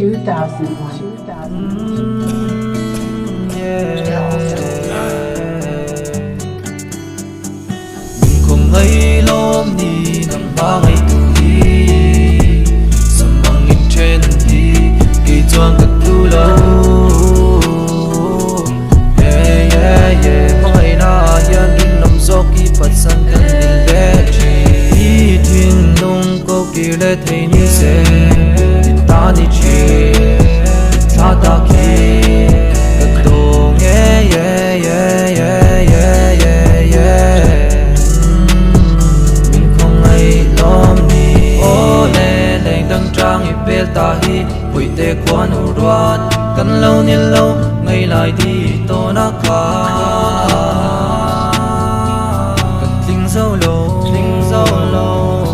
mình không ngây lom ni nằm ba ngày tu hi sầm bằng in trên hi kỳ choang cất tu lâu mai na yan in nằm gió kỳ phật san cần in lệ chi thiên nông câu kỳ lệ thấy ni se ta ni chi ta ta kỳ cất tu nghe mình không ai lom ni ô lệ lệ đăng trang i bel ta hi bụi tê quan u đoan cần lâu niên lâu ngày lại đi to na ca cất linh dâu lâu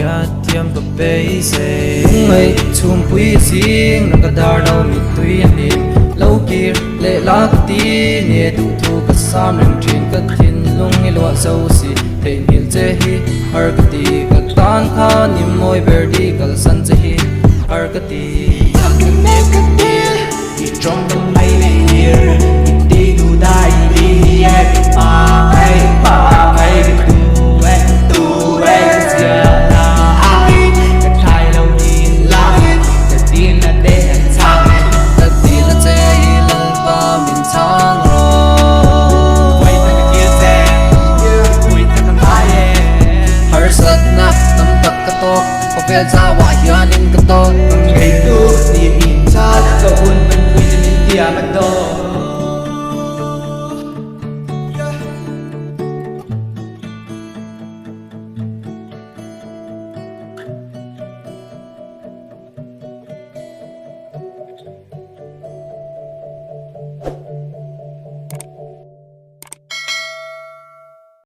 xia tiêm cặp bê se ngày chum pui sing nang kadar đâu mi tui an đi lâu kia lệ lá tí nè tu thu cất sam rừng trên cất thiên lung nghe loa sâu si thấy hiền chế hi har cất tí cất tan kha niệm môi ber đi cất san chế hi har cất tí trong tâm mây này here